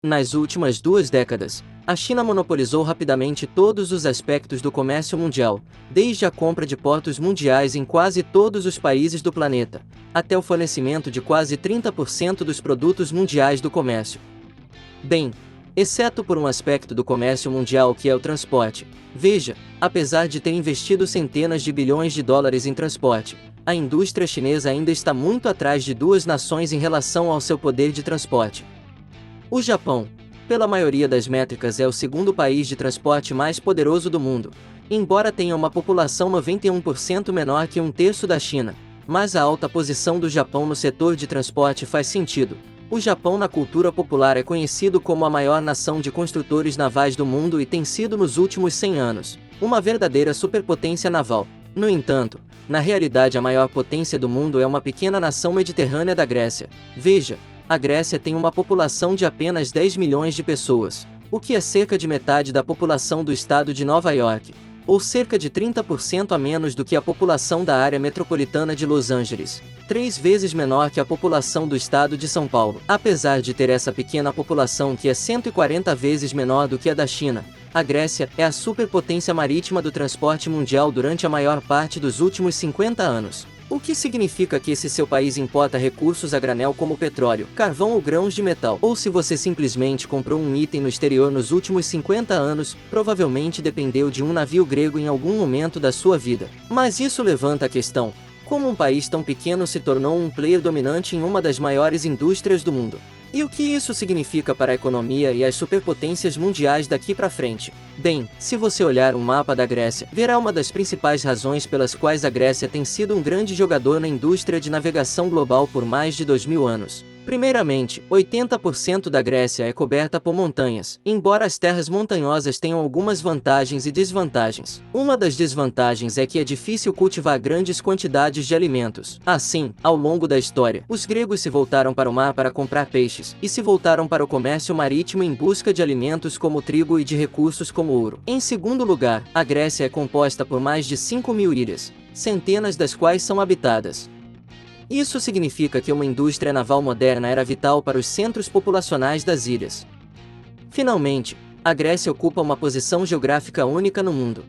Nas últimas 2 décadas, a China monopolizou rapidamente todos os aspectos do comércio mundial, desde a compra de portos mundiais em quase todos os países do planeta, até o fornecimento de quase 30% dos produtos mundiais do comércio. Bem, exceto por um aspecto do comércio mundial que é o transporte. Veja, apesar de ter investido centenas de bilhões de dólares em transporte, a indústria chinesa ainda está muito atrás de duas nações em relação ao seu poder de transporte. O Japão, pela maioria das métricas, é o segundo país de transporte mais poderoso do mundo, embora tenha uma população 91% menor que um terço da China, mas a alta posição do Japão no setor de transporte faz sentido. O Japão na cultura popular é conhecido como a maior nação de construtores navais do mundo e tem sido nos últimos 100 anos, uma verdadeira superpotência naval. No entanto, na realidade a maior potência do mundo é uma pequena nação mediterrânea da Grécia. Veja, a Grécia tem uma população de apenas 10 milhões de pessoas, o que é cerca de metade da população do estado de Nova York, ou cerca de 30% a menos do que a população da área metropolitana de Los Angeles, 3 vezes menor que a população do estado de São Paulo. Apesar de ter essa pequena população que é 140 vezes menor do que a da China, a Grécia é a superpotência marítima do transporte mundial durante a maior parte dos últimos 50 anos. O que significa que esse seu país importa recursos a granel como petróleo, carvão ou grãos de metal. Ou se você simplesmente comprou um item no exterior nos últimos 50 anos, provavelmente dependeu de um navio grego em algum momento da sua vida. Mas isso levanta a questão: como um país tão pequeno se tornou um player dominante em uma das maiores indústrias do mundo? E o que isso significa para a economia e as superpotências mundiais daqui para frente? Bem, se você olhar um mapa da Grécia, verá uma das principais razões pelas quais a Grécia tem sido um grande jogador na indústria de navegação global por mais de 2000 anos. Primeiramente, 80% da Grécia é coberta por montanhas, embora as terras montanhosas tenham algumas vantagens e desvantagens. Uma das desvantagens é que é difícil cultivar grandes quantidades de alimentos. Assim, ao longo da história, os gregos se voltaram para o mar para comprar peixes, e se voltaram para o comércio marítimo em busca de alimentos como trigo e de recursos como ouro. Em segundo lugar, a Grécia é composta por mais de 5.000 ilhas, centenas das quais são habitadas. Isso significa que uma indústria naval moderna era vital para os centros populacionais das ilhas. Finalmente, a Grécia ocupa uma posição geográfica única no mundo.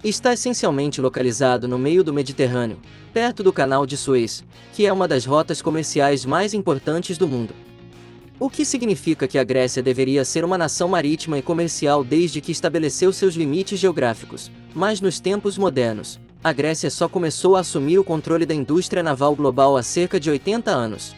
Está essencialmente localizado no meio do Mediterrâneo, perto do Canal de Suez, que é uma das rotas comerciais mais importantes do mundo. O que significa que a Grécia deveria ser uma nação marítima e comercial desde que estabeleceu seus limites geográficos, mas nos tempos modernos, a Grécia só começou a assumir o controle da indústria naval global há cerca de 80 anos.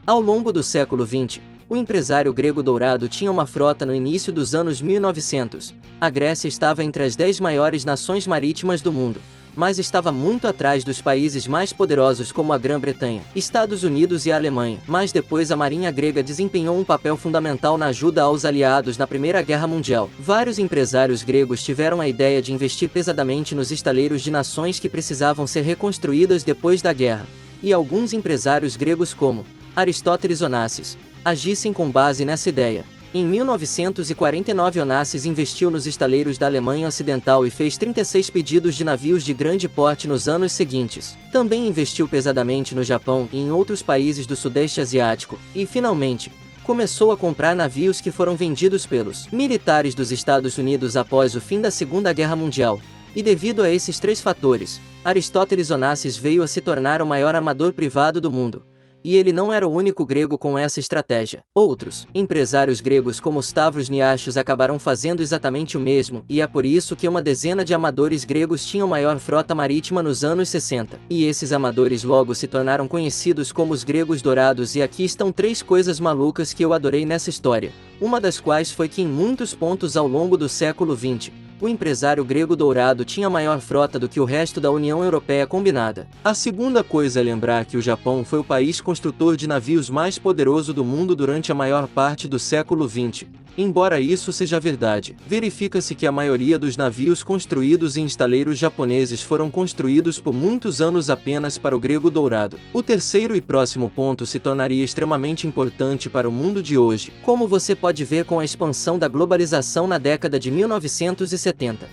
Ao longo do século XX, o empresário grego Dourado tinha uma frota no início dos anos 1900. A Grécia estava entre as 10 maiores nações marítimas do mundo, mas estava muito atrás dos países mais poderosos como a Grã-Bretanha, Estados Unidos e a Alemanha. Mas depois a marinha grega desempenhou um papel fundamental na ajuda aos aliados na Primeira Guerra Mundial. Vários empresários gregos tiveram a ideia de investir pesadamente nos estaleiros de nações que precisavam ser reconstruídas depois da guerra, e alguns empresários gregos como Aristóteles Onassis agissem com base nessa ideia. Em 1949 Onassis investiu nos estaleiros da Alemanha Ocidental e fez 36 pedidos de navios de grande porte nos anos seguintes. Também investiu pesadamente no Japão e em outros países do Sudeste Asiático, e finalmente, começou a comprar navios que foram vendidos pelos militares dos Estados Unidos após o fim da Segunda Guerra Mundial. E devido a esses 3 fatores, Aristóteles Onassis veio a se tornar o maior armador privado do mundo. E ele não era o único grego com essa estratégia. Outros empresários gregos como Stavros Niarchos acabaram fazendo exatamente o mesmo, e é por isso que uma dezena de amadores gregos tinham maior frota marítima nos anos 60. E esses amadores logo se tornaram conhecidos como os gregos dourados, e aqui estão 3 coisas malucas que eu adorei nessa história. Uma das quais foi que em muitos pontos ao longo do século XX, o empresário grego Dourado tinha maior frota do que o resto da União Europeia combinada. A segunda coisa é lembrar que o Japão foi o país construtor de navios mais poderoso do mundo durante a maior parte do século XX. Embora isso seja verdade, verifica-se que a maioria dos navios construídos em estaleiros japoneses foram construídos por muitos anos apenas para o grego Dourado. O terceiro e próximo ponto se tornaria extremamente importante para o mundo de hoje, como você pode ver com a expansão da globalização na década de 1970.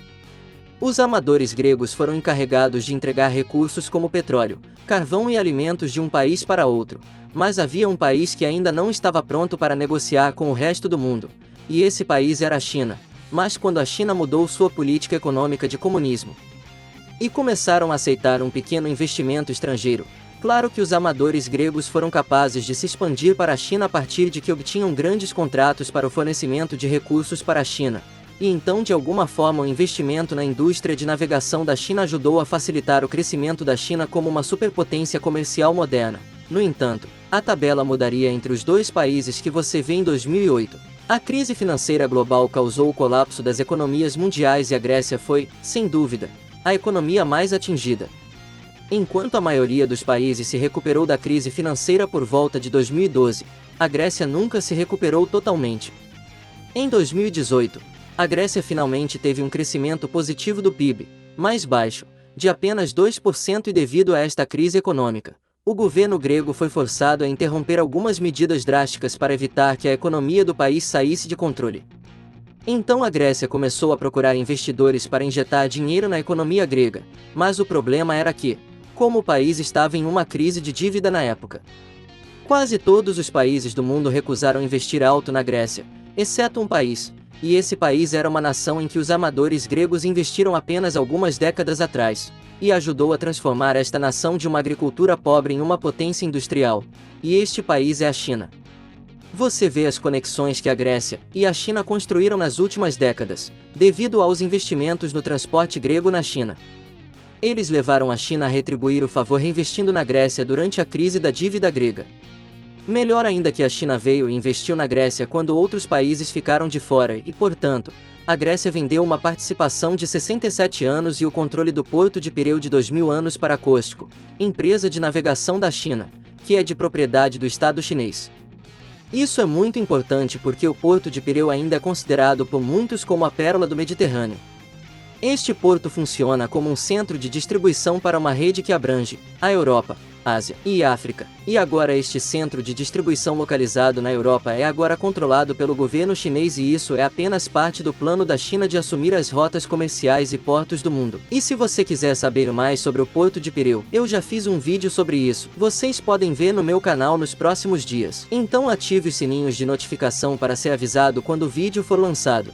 Os amadores gregos foram encarregados de entregar recursos como petróleo, carvão e alimentos de um país para outro, Mas havia um país que ainda não estava pronto para negociar com o resto do mundo, e esse país era a China. Mas quando a China mudou sua política econômica de comunismo e começaram a aceitar um pequeno investimento estrangeiro, claro que os amadores gregos foram capazes de se expandir para a China a partir de que obtinham grandes contratos para o fornecimento de recursos para a China. E então de alguma forma o investimento na indústria de navegação da China ajudou a facilitar o crescimento da China como uma superpotência comercial moderna. No entanto, a tabela mudaria entre os dois países que você vê em 2008. A crise financeira global causou o colapso das economias mundiais e a Grécia foi, sem dúvida, a economia mais atingida. Enquanto a maioria dos países se recuperou da crise financeira por volta de 2012, a Grécia nunca se recuperou totalmente. Em 2018, a Grécia finalmente teve um crescimento positivo do PIB, mais baixo, de apenas 2% e devido a esta crise econômica, o governo grego foi forçado a interromper algumas medidas drásticas para evitar que a economia do país saísse de controle. Então a Grécia começou a procurar investidores para injetar dinheiro na economia grega, mas o problema era que, como o país estava em uma crise de dívida na época, quase todos os países do mundo recusaram investir alto na Grécia, exceto um país, e esse país era uma nação em que os amadores gregos investiram apenas algumas décadas atrás, e ajudou a transformar esta nação de uma agricultura pobre em uma potência industrial, e este país é a China. Você vê as conexões que a Grécia e a China construíram nas últimas décadas, devido aos investimentos no transporte grego na China. Eles levaram a China a retribuir o favor reinvestindo na Grécia durante a crise da dívida grega. Melhor ainda que a China veio e investiu na Grécia quando outros países ficaram de fora e, portanto, a Grécia vendeu uma participação de 67 anos e o controle do Porto de Pireu de 2000 anos para a COSCO, empresa de navegação da China, que é de propriedade do Estado chinês. Isso é muito importante porque o Porto de Pireu ainda é considerado por muitos como a pérola do Mediterrâneo. Este porto funciona como um centro de distribuição para uma rede que abrange a Europa, Ásia e África, e agora este centro de distribuição localizado na Europa é agora controlado pelo governo chinês e isso é apenas parte do plano da China de assumir as rotas comerciais e portos do mundo. E se você quiser saber mais sobre o Porto de Pireu, eu já fiz um vídeo sobre isso, vocês podem ver no meu canal nos próximos dias. Então ative os sininhos de notificação para ser avisado quando o vídeo for lançado.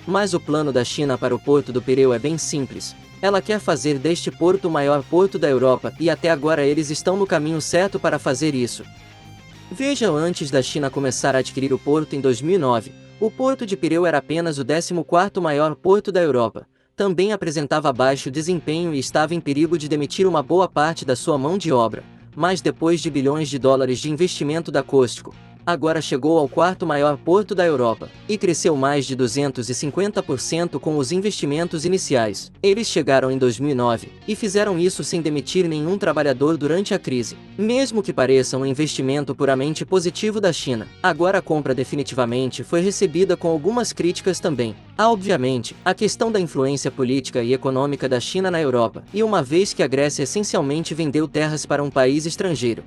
Mas o plano da China para o Porto do Pireu é bem simples. Ela quer fazer deste porto o maior porto da Europa e até agora eles estão no caminho certo para fazer isso. Veja, antes da China começar a adquirir o porto em 2009, o Porto de Pireu era apenas o 14º maior porto da Europa. Também apresentava baixo desempenho e estava em perigo de demitir uma boa parte da sua mão de obra. Mas depois de bilhões de dólares de investimento da COSCO, agora chegou ao 4º maior porto da Europa, e cresceu mais de 250% com os investimentos iniciais. Eles chegaram em 2009, e fizeram isso sem demitir nenhum trabalhador durante a crise. Mesmo que pareça um investimento puramente positivo da China, agora a compra definitivamente foi recebida com algumas críticas também. Há obviamente a questão da influência política e econômica da China na Europa, e uma vez que a Grécia essencialmente vendeu terras para um país estrangeiro.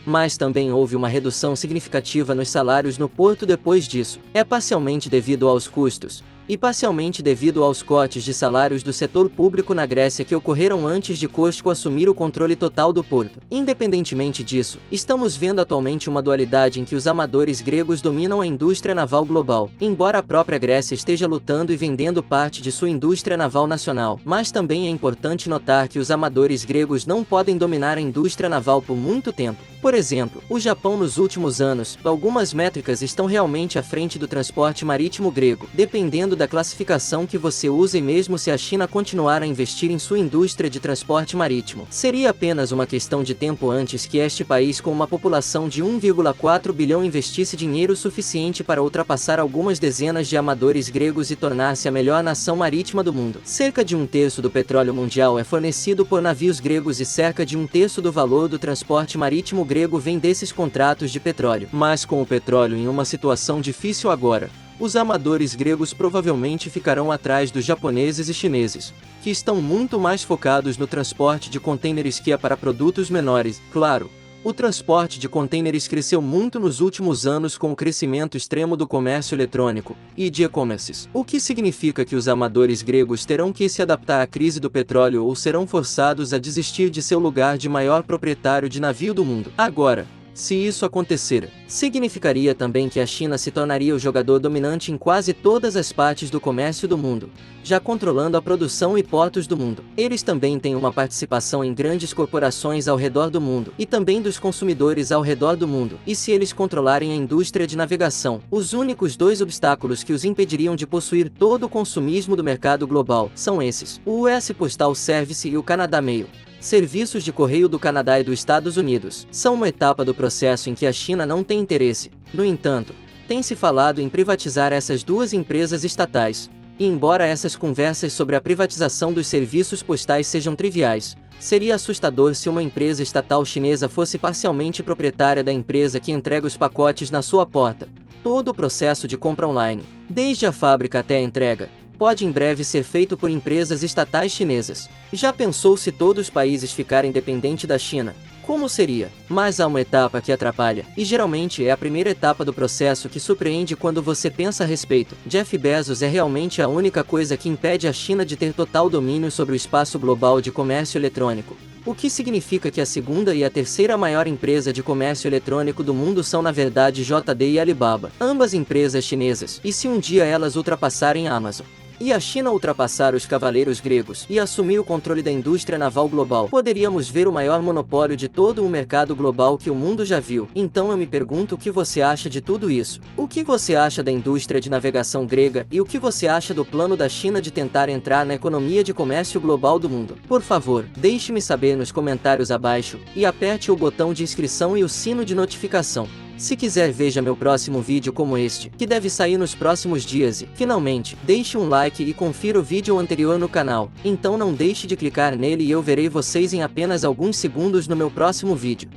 Mas também houve uma redução significativa nos salários no porto depois disso. É parcialmente devido aos custos, e parcialmente devido aos cortes de salários do setor público na Grécia que ocorreram antes de COSCO assumir o controle total do porto. Independentemente disso, estamos vendo atualmente uma dualidade em que os amadores gregos dominam a indústria naval global, embora a própria Grécia esteja lutando e vendendo parte de sua indústria naval nacional. Mas também é importante notar que os amadores gregos não podem dominar a indústria naval por muito tempo. Por exemplo, o Japão nos últimos anos, algumas métricas estão realmente à frente do transporte marítimo grego, dependendo da classificação que você usa, e mesmo se a China continuar a investir em sua indústria de transporte marítimo, seria apenas uma questão de tempo antes que este país com uma população de 1,4 bilhão investisse dinheiro suficiente para ultrapassar algumas dezenas de amadores gregos e tornar-se a melhor nação marítima do mundo. Cerca de 1/3 do petróleo mundial é fornecido por navios gregos e cerca de 1/3 do valor do transporte marítimo grego vem desses contratos de petróleo. Mas com o petróleo em uma situação difícil agora, os amadores gregos provavelmente ficarão atrás dos japoneses e chineses, que estão muito mais focados no transporte de contêineres que é para produtos menores. Claro, o transporte de contêineres cresceu muito nos últimos anos com o crescimento extremo do comércio eletrônico e de e-commerces, o que significa que os amadores gregos terão que se adaptar à crise do petróleo ou serão forçados a desistir de seu lugar de maior proprietário de navio do mundo. Agora, Se isso acontecer, significaria também que a China se tornaria o jogador dominante em quase todas as partes do comércio do mundo, já controlando a produção e portos do mundo. Eles também têm uma participação em grandes corporações ao redor do mundo e também dos consumidores ao redor do mundo. E se eles controlarem a indústria de navegação, os únicos dois obstáculos que os impediriam de possuir todo o consumismo do mercado global são esses: o US Postal Service e o Canada Mail. Serviços de correio do Canadá e dos Estados Unidos são uma etapa do processo em que a China não tem interesse. No entanto, tem-se falado em privatizar essas duas empresas estatais. E embora essas conversas sobre a privatização dos serviços postais sejam triviais, seria assustador se uma empresa estatal chinesa fosse parcialmente proprietária da empresa que entrega os pacotes na sua porta. Todo o processo de compra online, desde a fábrica até a entrega, pode em breve ser feito por empresas estatais chinesas. Já pensou se todos os países ficarem dependentes da China? Como seria? Mas há uma etapa que atrapalha, e geralmente é a primeira etapa do processo que surpreende quando você pensa a respeito. Jeff Bezos é realmente a única coisa que impede a China de ter total domínio sobre o espaço global de comércio eletrônico. O que significa que a segunda e a terceira maior empresa de comércio eletrônico do mundo são na verdade JD e Alibaba, ambas empresas chinesas. E se um dia elas ultrapassarem a Amazon, e a China ultrapassar os cavaleiros gregos e assumir o controle da indústria naval global, poderíamos ver o maior monopólio de todo o mercado global que o mundo já viu. Então eu me pergunto o que você acha de tudo isso. O que você acha da indústria de navegação grega e o que você acha do plano da China de tentar entrar na economia de comércio global do mundo? Por favor, deixe-me saber nos comentários abaixo e aperte o botão de inscrição e o sino de notificação. Se quiser, veja meu próximo vídeo como este, que deve sair nos próximos dias e, finalmente, deixe um like e confira o vídeo anterior no canal. Então não deixe de clicar nele e eu verei vocês em apenas alguns segundos no meu próximo vídeo.